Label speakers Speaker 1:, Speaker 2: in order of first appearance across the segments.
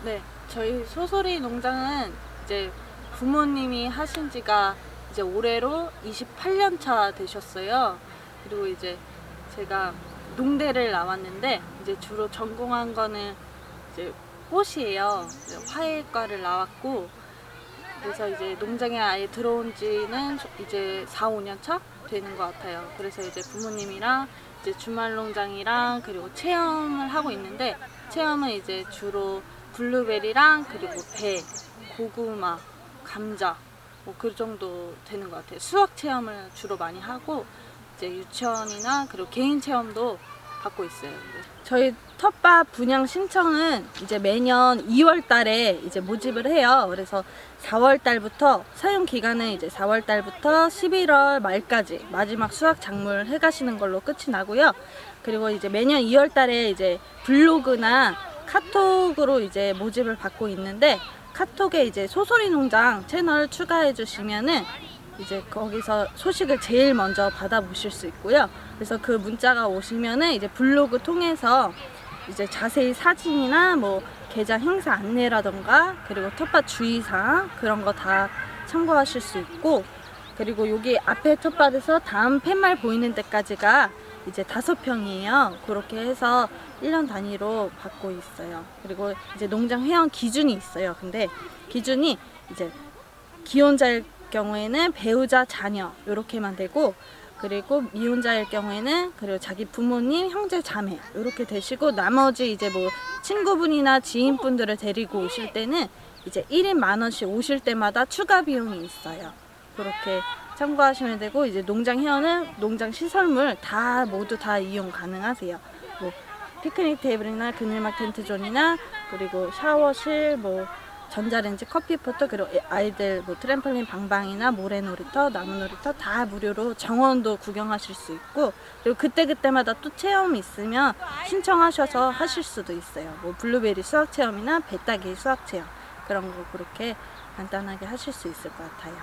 Speaker 1: 네, 저희 소소리 농장은 이제 부모님이 하신 지가 이제 올해로 28년 차 되셨어요. 그리고 이제 제가 농대를 나왔는데 이제 주로 전공한 거는 이제 꽃이에요. 화훼과를 나왔고, 그래서 이제 농장에 아예 들어온 지는 이제 4, 5년 차 되는 것 같아요. 그래서 이제 부모님이랑 이제 주말 농장이랑 그리고 체험을 하고 있는데, 체험은 이제 주로 블루베리랑 그리고 배, 고구마, 감자 뭐 그 정도 되는 것 같아요. 수학 체험을 주로 많이 하고 이제 유치원이나 그리고 개인 체험도 받고 있어요. 저희 텃밭 분양 신청은 이제 매년 2월 달에 이제 모집을 해요. 그래서 4월 달부터 사용 기간은 이제 4월 달부터 11월 말까지 마지막 수확 작물 해 가시는 걸로 끝이 나고요. 그리고 이제 매년 2월 달에 이제 블로그나 카톡으로 이제 모집을 받고 있는데, 카톡에 이제 소소리 농장 채널 추가해 주시면은 이제 거기서 소식을 제일 먼저 받아보실 수 있고요. 그래서 그 문자가 오시면은 이제 블로그 통해서 이제 자세히 사진이나 뭐 개장 행사 안내라던가 그리고 텃밭 주의사항 그런 거 다 참고하실 수 있고, 그리고 여기 앞에 텃밭에서 다음 팻말 보이는 데까지가 이제 5평이에요. 그렇게 해서 1년 단위로 받고 있어요. 그리고 이제 농장 회원 기준이 있어요. 근데 기준이 이제 기혼자일 경우에는 배우자, 자녀 이렇게만 되고, 그리고 미혼자일 경우에는 그리고 자기 부모님, 형제, 자매 이렇게 되시고, 나머지 이제 뭐 친구분이나 지인분들을 데리고 오실 때는 이제 1인 10,000원씩 오실 때마다 추가 비용이 있어요. 그렇게 참고하시면 되고, 이제 농장 회원은 농장 시설물 다 모두 다 이용 가능하세요. 뭐 피크닉 테이블이나 그늘막 텐트존이나 그리고 샤워실, 뭐 전자레인지, 커피포트, 그리고 아이들 뭐 트램펄린 방방이나 모래놀이터, 나무놀이터 다 무료로 정원도 구경하실 수 있고, 그리고 그때그때마다 또 체험이 있으면 신청하셔서 하실 수도 있어요. 뭐 블루베리 수학 체험이나 배 따기 수학 체험 그런 거 그렇게 간단하게 하실 수 있을 것 같아요.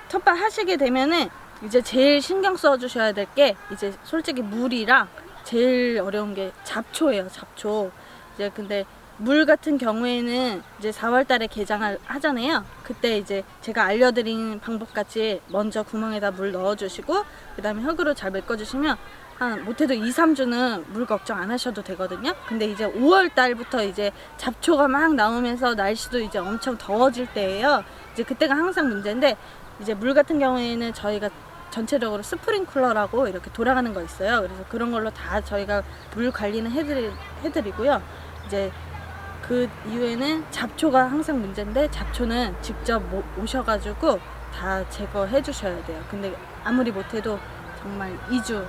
Speaker 1: 텃밭 하시게 되면은 이제 제일 신경 써 주셔야 될 게 이제 솔직히 물이랑 제일 어려운 게 잡초예요. 잡초. 이제 근데 물 같은 경우에는 이제 4월 달에 개장을 하잖아요. 그때 이제 제가 알려드린 방법 같이 먼저 구멍에다 물 넣어주시고, 그 다음에 흙으로 잘 메꿔주시면 한 못해도 2, 3주는 물 걱정 안 하셔도 되거든요. 근데 이제 5월 달부터 이제 잡초가 막 나오면서 날씨도 이제 엄청 더워질 때예요. 이제 그때가 항상 문제인데, 이제 물 같은 경우에는 저희가 전체적으로 스프링클러라고 이렇게 돌아가는 거 있어요. 그래서 그런 걸로 다 저희가 물 관리는 해드리고요. 이제 그 이후에는 잡초가 항상 문제인데, 잡초는 직접 오셔가지고 다 제거해 주셔야 돼요. 근데 아무리 못해도 정말 2주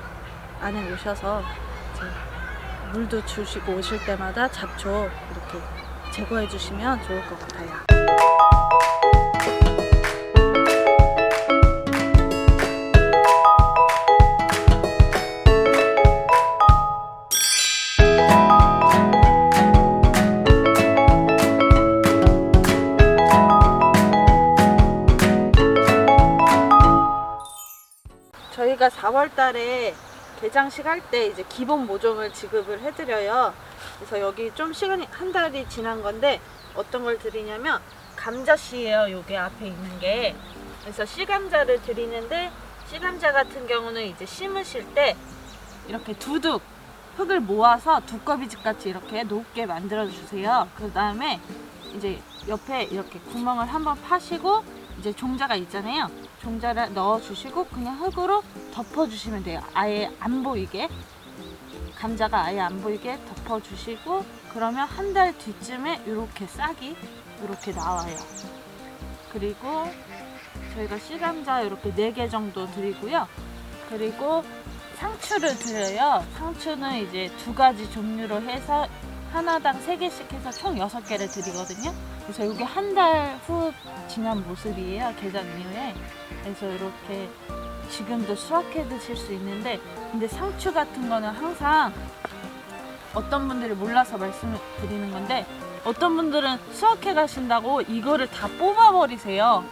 Speaker 1: 안에 오셔서 이제 물도 주시고 오실 때마다 잡초 이렇게 제거해 주시면 좋을 것 같아요. 저희가 4월 달에 개장식 할 때 이제 기본 모종을 지급을 해드려요. 그래서 여기 좀 시간이 한 달이 지난 건데 어떤 걸 드리냐면 감자씨예요. 요게 앞에 있는 게. 그래서 씨감자를 드리는데, 씨감자 같은 경우는 이제 심으실 때 이렇게 두둑 흙을 모아서 두꺼비집 같이 이렇게 높게 만들어 주세요. 그 다음에 이제 옆에 이렇게 구멍을 한번 파시고 이제 종자가 있잖아요. 종자를 넣어 주시고 그냥 흙으로 덮어 주시면 돼요. 아예 안 보이게, 감자가 아예 안 보이게 덮어 주시고, 그러면 한 달 뒤쯤에 이렇게 싹이 이렇게 나와요. 그리고 저희가 씨감자 이렇게 4개 정도 드리고요. 그리고 상추를 드려요. 상추는 이제 2가지 종류로 해서 하나당 3개씩 해서 총 6개를 드리거든요. 그래서 이게 한 달 후 지난 모습이에요. 개장 이후에. 그래서 이렇게 지금도 수확해 드실 수 있는데, 근데 상추 같은 거는 항상 어떤 분들이 몰라서 말씀을 드리는 건데, 어떤 분들은 수확해 가신다고 이거를 다 뽑아 버리세요.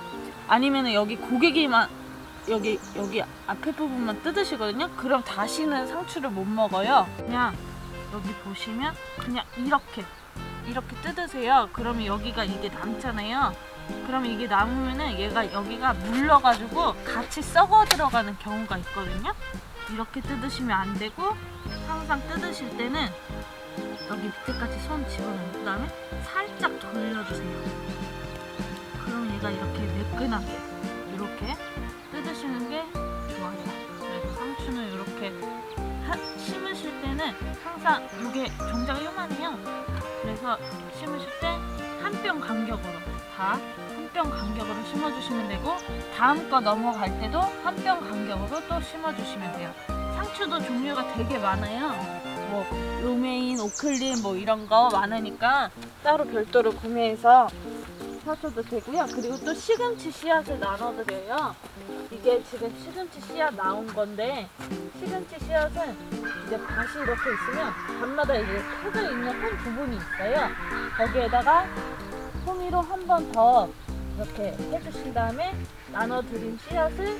Speaker 1: 아니면 여기 고객이만 여기 앞에 부분만 뜯으시거든요. 그럼 다시는 상추를 못 먹어요. 그냥 여기 보시면 그냥 이렇게 이렇게 뜯으세요. 그러면 여기가 이게 남잖아요. 그러면 이게 남으면은 얘가 여기가 물러가지고 같이 썩어 들어가는 경우가 있거든요. 이렇게 뜯으시면 안 되고, 항상 뜯으실 때는 여기 밑에까지 손 집어넣은 그 다음에 살짝 돌려주세요. 그럼 얘가 이렇게 매끈하게 이렇게 뜯으시는 게 좋아요. 그래서 상추는 이렇게 심으실 때는 항상 이게 종자가 요만해요. 그래서 심으실 때 한 뼘 간격으로 다 한 뼘 간격으로 심어주시면 되고, 다음 거 넘어갈 때도 한 뼘 간격으로 또 심어주시면 돼요. 상추도 종류가 되게 많아요. 뭐 로메인, 오클린 뭐 이런 거 많으니까 따로 별도로 구매해서 하셔도 되고요. 그리고 또 시금치 씨앗을 나눠드려요. 이게 지금 시금치 씨앗 나온 건데, 시금치 씨앗은 이제 밭이 이렇게 있으면 밭마다 이제 켜져 있는 한 부분이 있어요. 거기에다가 호미로 한 번 더 이렇게 해주신 다음에 나눠드린 씨앗을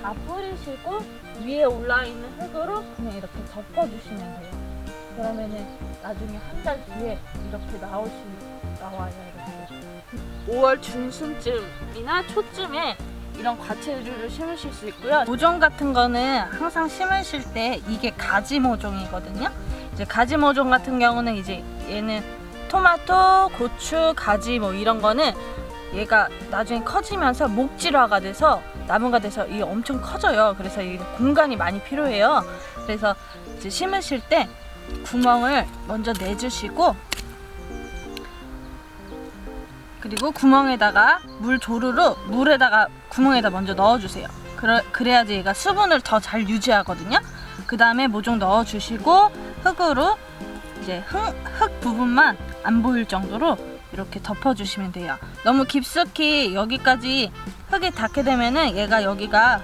Speaker 1: 다 뿌리시고 위에 올라있는 흙으로 그냥 이렇게 덮어주시면 돼요. 그러면은 나중에 한 달 뒤에 이렇게 나와요. 이렇게 5월 중순쯤이나 초쯤에 이런 과채류를 심으실 수 있고요. 모종 같은 거는 항상 심으실 때 이게 가지 모종이거든요. 이제 가지 모종 같은 경우는 이제 얘는 토마토, 고추, 가지 뭐 이런 거는 얘가 나중에 커지면서 목질화가 돼서 나무가 돼서 이게 엄청 커져요. 그래서 이 공간이 많이 필요해요. 그래서 이제 심으실 때 구멍을 먼저 내주시고, 그리고 구멍에다가 물에다가 구멍에다 먼저 넣어주세요. 그래야지 얘가 수분을 더 잘 유지하거든요. 그 다음에 모종 넣어주시고 흙으로 이제 흙 부분만 안 보일 정도로 이렇게 덮어주시면 돼요. 너무 깊숙이 여기까지 흙이 닿게 되면은 얘가 여기가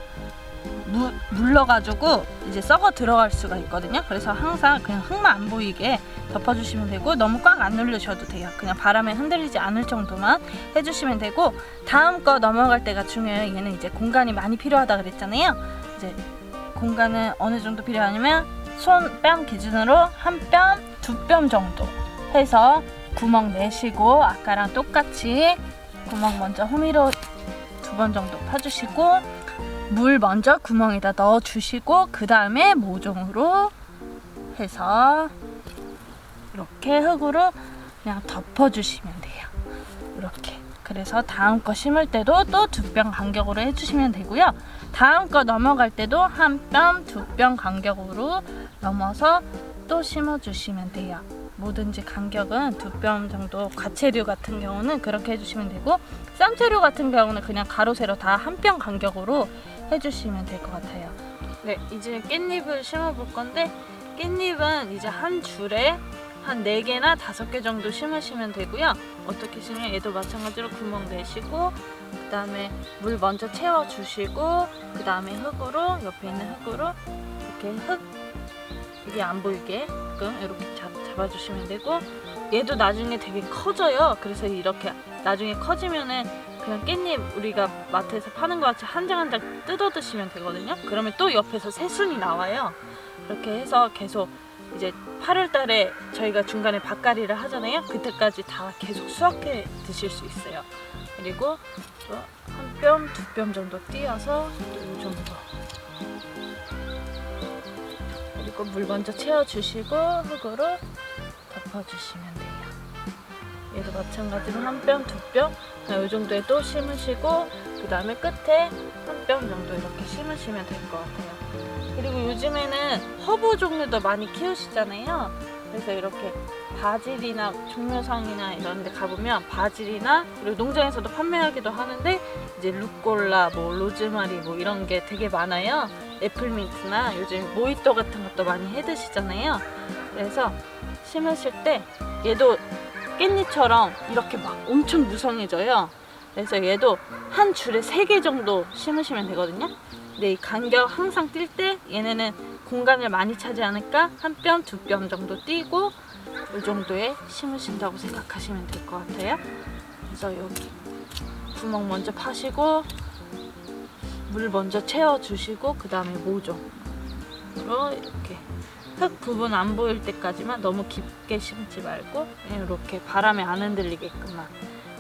Speaker 1: 물러가지고 이제 썩어 들어갈 수가 있거든요. 그래서 항상 그냥 흙만 안 보이게 덮어주시면 되고, 너무 꽉 안 누르셔도 돼요. 그냥 바람에 흔들리지 않을 정도만 해주시면 되고, 다음 거 넘어갈 때가 중요해요. 얘는 이제 공간이 많이 필요하다 그랬잖아요. 이제 공간은 어느 정도 필요하냐면 손뺨 기준으로 한 뼘, 두 뼘 정도 해서 구멍 내시고, 아까랑 똑같이 구멍 먼저 호미로 2번 정도 파주시고, 물 먼저 구멍에다 넣어주시고, 그 다음에 모종으로 해서 이렇게 흙으로 그냥 덮어주시면 돼요. 이렇게. 그래서 다음 거 심을 때도 또 2뼘 간격으로 해주시면 되고요. 다음 거 넘어갈 때도 한 뼘, 2뼘 간격으로 넘어서 또 심어주시면 돼요. 뭐든지 간격은 2뼘 정도, 과채류 같은 경우는 그렇게 해주시면 되고, 쌈채류 같은 경우는 그냥 가로 세로 다 한 뼘 간격으로 해주시면 될 것 같아요. 네, 이제 깻잎을 심어볼 건데, 깻잎은 이제 한 줄에 한 4개나 5개 정도 심으시면 되고요. 어떻게 심으면 얘도 마찬가지로 구멍 내시고, 그 다음에 물 먼저 채워주시고, 그 다음에 흙으로, 옆에 있는 흙으로 이렇게 이게 안 보이게끔 이렇게 잡아주시면 되고, 얘도 나중에 되게 커져요. 그래서 이렇게 나중에 커지면은 그냥 깻잎 우리가 마트에서 파는 것 같이 한 장 한 장 뜯어 드시면 되거든요. 그러면 또 옆에서 새순이 나와요. 그렇게 해서 계속 이제 8월 달에 저희가 중간에 밭갈이를 하잖아요. 그때까지 다 계속 수확해 드실 수 있어요. 그리고 또 한 뼘, 2뼘 정도 띄어서 이 정도. 그리고 물 먼저 채워주시고 흙으로 덮어주시면 돼요. 얘도 마찬가지로 한 뼘, 2뼘 이 정도에 또 심으시고, 그 다음에 끝에 한 뼘 정도 이렇게 심으시면 될 것 같아요. 그리고 요즘에는 허브 종류도 많이 키우시잖아요. 그래서 이렇게 바질이나 종묘상이나 이런 데 가보면 바질이나, 그리고 농장에서도 판매하기도 하는데 이제 루꼴라, 뭐 로즈마리 뭐 이런 게 되게 많아요. 애플민트나 요즘 모히또 같은 것도 많이 해 드시잖아요. 그래서 심으실 때 얘도 깻잎처럼 이렇게 막 엄청 무성해져요. 그래서 얘도 한 줄에 3개 정도 심으시면 되거든요. 근데 이 간격 항상 뛸 때 얘네는 공간을 많이 차지하니까 한 뼘, 2뼘 정도 띄고 이 정도에 심으신다고 생각하시면 될 것 같아요. 그래서 여기 구멍 먼저 파시고 물 먼저 채워주시고, 그 다음에 모종으로 이렇게 흙 부분 안 보일 때까지만, 너무 깊게 심지 말고 이렇게 바람에 안 흔들리게끔만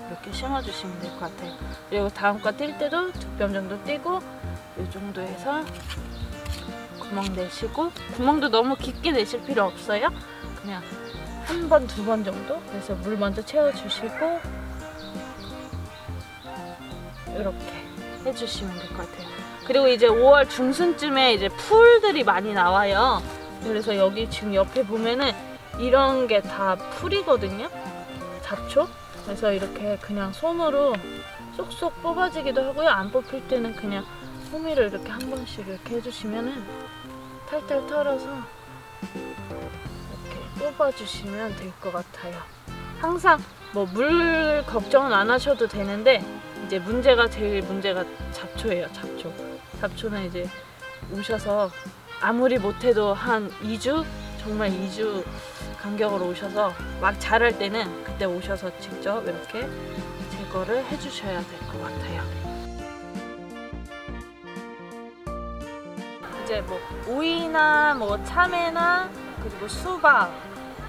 Speaker 1: 이렇게 심어주시면 될 것 같아요. 그리고 다음 거 뛸 때도 2뼘 정도 띄고 이 정도 해서 구멍 내시고, 구멍도 너무 깊게 내실 필요 없어요. 그냥 1번, 2번 정도. 그래서 물 먼저 채워주시고 이렇게 해주시면 될 것 같아요. 그리고 이제 5월 중순쯤에 이제 풀들이 많이 나와요. 그래서 여기 지금 옆에 보면은 이런 게 다 풀이거든요. 잡초. 그래서 이렇게 그냥 손으로 쏙쏙 뽑아지기도 하고요. 안 뽑힐 때는 그냥 호미를 이렇게 한 번씩 이렇게 해주시면은 탈탈 털어서 이렇게 뽑아주시면 될 것 같아요. 항상 뭐 물 걱정은 안 하셔도 되는데, 이제 제일 문제가 잡초예요. 잡초는 이제 오셔서 아무리 못해도 한 2주, 정말 2주 간격으로 오셔서 막 자랄 때는 그때 오셔서 직접 이렇게 제거를 해주셔야 될 것 같아요. 이제 뭐 오이나 뭐 참외나 그리고 수박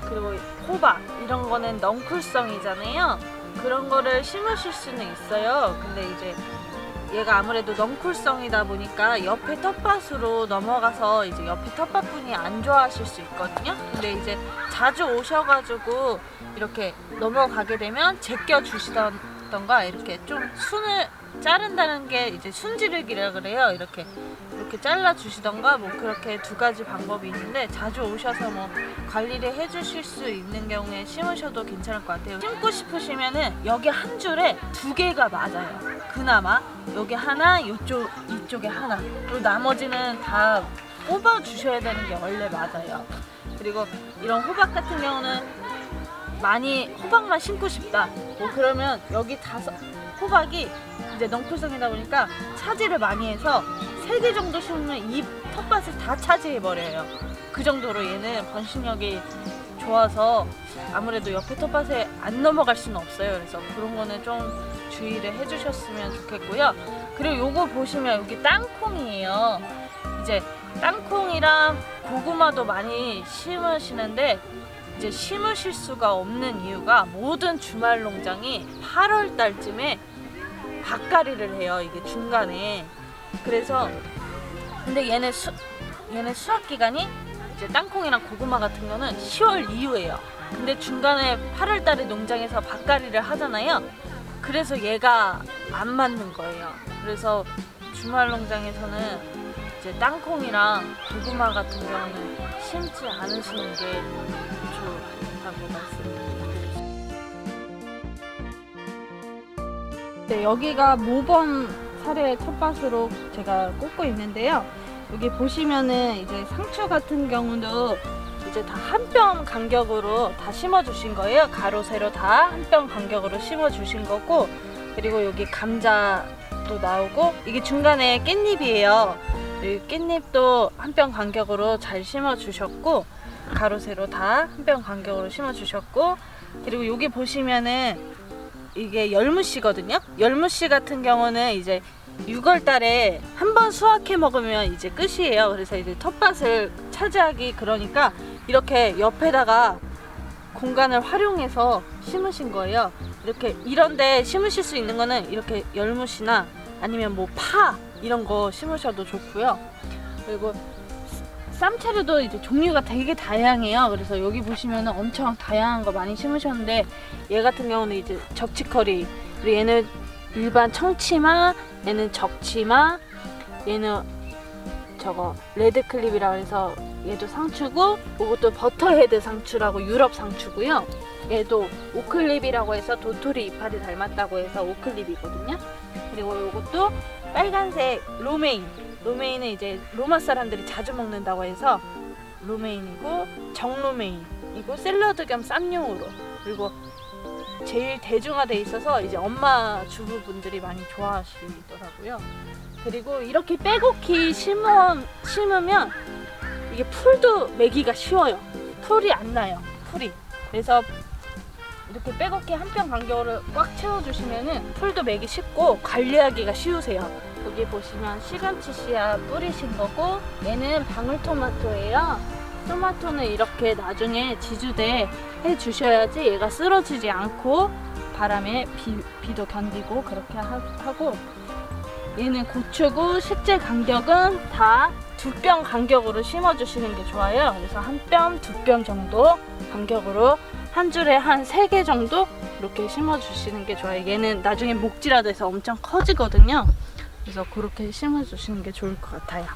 Speaker 1: 그리고 호박 이런 거는 넝쿨성이잖아요. 그런 거를 심으실 수는 있어요. 근데 이제 얘가 아무래도 넝쿨성이다 보니까 옆에 텃밭으로 넘어가서 이제 옆에 텃밭분이 안 좋아하실 수 있거든요. 근데 이제 자주 오셔가지고 이렇게 넘어가게 되면 제껴 주시던가 이렇게 좀 순을 자른다는 게 이제 순지르기라 그래요. 이렇게 잘라 주시던가 뭐 그렇게 2가지 방법이 있는데, 자주 오셔서 뭐 관리를 해주실 수 있는 경우에 심으셔도 괜찮을 것 같아요. 심고 싶으시면은 여기 한 줄에 2개가 맞아요. 그나마 여기 하나, 이쪽에 하나, 그리고 나머지는 다 뽑아 주셔야 되는 게 원래 맞아요. 그리고 이런 호박 같은 경우는 많이 호박만 심고 싶다, 뭐 그러면 여기 호박이 이제 넝쿨성이다 보니까 차지를 많이 해서 3개 정도 심으면 이 텃밭을 다 차지해버려요. 그 정도로 얘는 번식력이 좋아서 아무래도 옆에 텃밭에 안 넘어갈 수는 없어요. 그래서 그런 거는 좀 주의를 해주셨으면 좋겠고요. 그리고 요거 보시면 여기 땅콩이에요. 이제 땅콩이랑 고구마도 많이 심으시는데, 이제 심으실 수가 없는 이유가 모든 주말 농장이 8월 달쯤에 밭가리를 해요. 이게 중간에. 그래서 근데 얘는 수확 기간이 이제 땅콩이랑 고구마 같은 거는 10월 이후예요. 근데 중간에 8월 달에 농장에서 밭가리를 하잖아요. 그래서 얘가 안 맞는 거예요. 그래서 주말 농장에서는 이제 땅콩이랑 고구마 같은 경우는 심지 않으시는 게 좋다고 말씀드리겠습니다. 네, 여기가 모범 사례 텃밭으로 제가 꽂고 있는데요. 여기 보시면은 이제 상추 같은 경우도 이제 다 한 뼘 간격으로 다 심어 주신 거예요. 가로 세로 다 한 뼘 간격으로 심어 주신 거고, 그리고 여기 감자도 나오고, 이게 중간에 깻잎이에요. 이 깻잎도 한 뼘 간격으로 잘 심어 주셨고, 가로 세로 다 한 뼘 간격으로 심어 주셨고, 그리고 여기 보시면은 이게 열무씨거든요. 열무씨 같은 경우는 이제 6월 달에 한번 수확해 먹으면 이제 끝이에요. 그래서 이제 텃밭을 차지하기 그러니까 이렇게 옆에다가 공간을 활용해서 심으신 거예요. 이렇게 이런데 심으실 수 있는 거는 이렇게 열무씨나 아니면 뭐 파 이런 거 심으셔도 좋고요. 그리고 쌈채류도 이제 종류가 되게 다양해요. 그래서 여기 보시면은 엄청 다양한 거 많이 심으셨는데, 얘 같은 경우는 이제 적치커리, 그리고 얘는 일반 청치마, 얘는 적치마, 얘는 저거 레드클립이라고 해서 얘도 상추고, 이것도 버터헤드 상추라고 유럽 상추고요. 얘도 오클립이라고 해서 도토리 이파리 닮았다고 해서 오클립이거든요. 그리고 이것도 빨간색 로메인은 이제 로마 사람들이 자주 먹는다고 해서 로메인이고, 정로메인이고, 샐러드 겸 쌈용으로, 그리고 제일 대중화돼 있어서 이제 엄마 주부분들이 많이 좋아하시더라고요. 그리고 이렇게 빼곡히 심으면 이게 풀도 매기가 쉬워요. 풀이 안 나요. 그래서 이렇게 빼곡히 한 뼘 간격으로 꽉 채워주시면은 풀도 매기 쉽고 관리하기가 쉬우세요. 여기 보시면 시금치 씨앗 뿌리신 거고, 얘는 방울토마토예요. 토마토는 이렇게 나중에 지주대 해 주셔야지 얘가 쓰러지지 않고 바람에 비도 견디고 그렇게 하고, 얘는 고추고 식재 간격은 다 2뼘 간격으로 심어주시는 게 좋아요. 그래서 1뼘, 2뼘 정도 간격으로 한 줄에 한 3개 정도 이렇게 심어주시는 게 좋아요. 얘는 나중에 목질화 돼서 엄청 커지거든요. 그래서 그렇게 심어주시는 게 좋을 것 같아요.